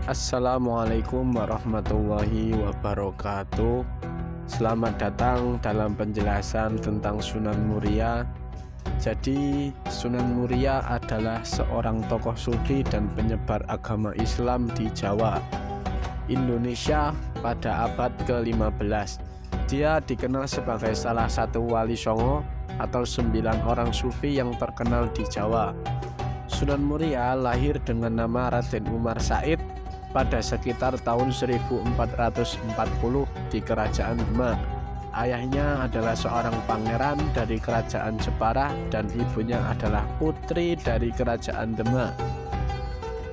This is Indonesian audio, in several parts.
Assalamualaikum warahmatullahi wabarakatuh. Selamat datang dalam penjelasan tentang Sunan Muria. Jadi, Sunan Muria adalah seorang tokoh sufi dan penyebar agama Islam di Jawa, Indonesia pada abad ke-15. Dia dikenal sebagai salah satu wali songo atau 9 orang sufi yang terkenal di Jawa. Sunan Muria lahir dengan nama Raden Umar Said pada sekitar tahun 1440 di Kerajaan Demak. Ayahnya adalah seorang pangeran dari Kerajaan Jepara dan ibunya adalah putri dari Kerajaan Demak.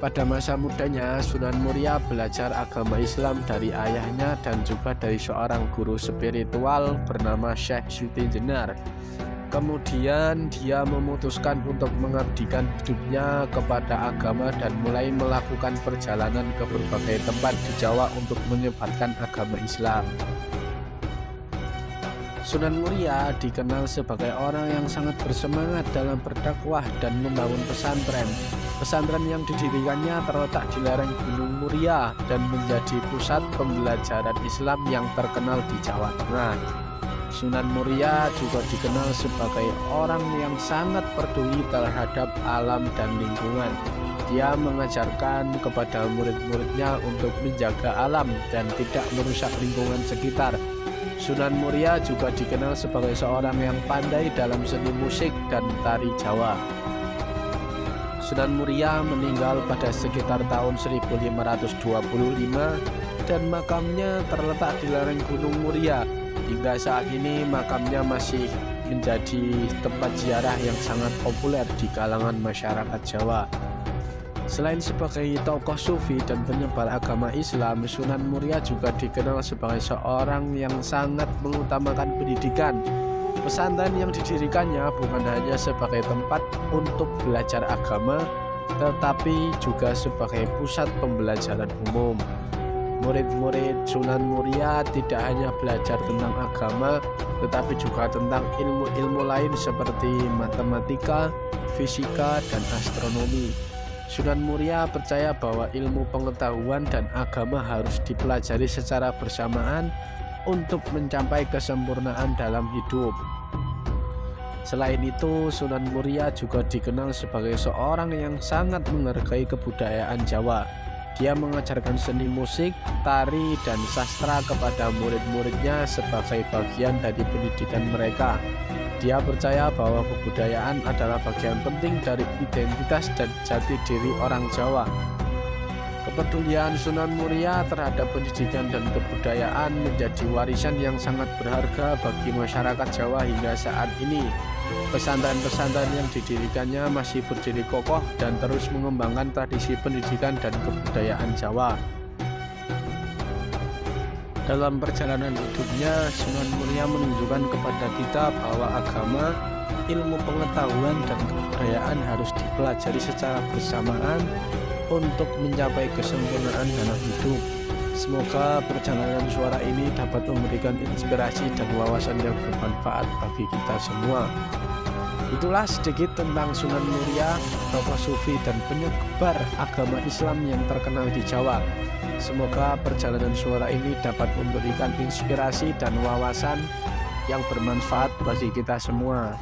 Pada masa mudanya, Sunan Muria belajar agama Islam dari ayahnya dan juga dari seorang guru spiritual bernama Syekh Siti Jenar. Kemudian dia memutuskan untuk mengabdikan hidupnya kepada agama dan mulai melakukan perjalanan ke berbagai tempat di Jawa untuk menyebarkan agama Islam. Sunan Muria dikenal sebagai orang yang sangat bersemangat dalam berdakwah dan membangun pesantren. Pesantren yang didirikannya terletak di lereng Gunung Muria dan menjadi pusat pembelajaran Islam yang terkenal di Jawa Tengah. Sunan Muria juga dikenal sebagai orang yang sangat peduli terhadap alam dan lingkungan. Dia mengajarkan kepada murid-muridnya untuk menjaga alam dan tidak merusak lingkungan sekitar. Sunan Muria juga dikenal sebagai seorang yang pandai dalam seni musik dan tari Jawa. Sunan Muria meninggal pada sekitar tahun 1525 dan makamnya terletak di lereng Gunung Muria. Hingga saat ini makamnya masih menjadi tempat ziarah yang sangat populer di kalangan masyarakat Jawa. Selain sebagai tokoh sufi dan penyebar agama Islam, Sunan Muria juga dikenal sebagai seorang yang sangat mengutamakan pendidikan. Pesantren yang didirikannya bukan hanya sebagai tempat untuk belajar agama, tetapi juga sebagai pusat pembelajaran umum. Murid-murid Sunan Muria tidak hanya belajar tentang agama, tetapi juga tentang ilmu-ilmu lain seperti matematika, fisika, dan astronomi. Sunan Muria percaya bahwa ilmu pengetahuan dan agama harus dipelajari secara bersamaan untuk mencapai kesempurnaan dalam hidup. Selain itu, Sunan Muria juga dikenal sebagai seorang yang sangat menghargai kebudayaan Jawa. Dia mengajarkan seni musik, tari, dan sastra kepada murid-muridnya sebagai bagian dari pendidikan mereka. Dia percaya bahwa kebudayaan adalah bagian penting dari identitas dan jati diri orang Jawa. Kepedulian Sunan Muria terhadap pendidikan dan kebudayaan menjadi warisan yang sangat berharga bagi masyarakat Jawa hingga saat ini. Pesantren-pesantren yang didirikannya masih berdiri kokoh dan terus mengembangkan tradisi pendidikan dan kebudayaan Jawa. Dalam perjalanan hidupnya, Sunan Muria menunjukkan kepada kita bahwa agama, ilmu pengetahuan, dan kebudayaan harus dipelajari secara bersamaan untuk mencapai kesempurnaan dalam hidup. Semoga perjalanan suara ini dapat memberikan inspirasi dan wawasan yang bermanfaat bagi kita semua. Itulah sedikit tentang Sunan Muria, tokoh sufi dan penyebar agama Islam yang terkenal di Jawa. Semoga perjalanan suara ini dapat memberikan inspirasi dan wawasan yang bermanfaat bagi kita semua.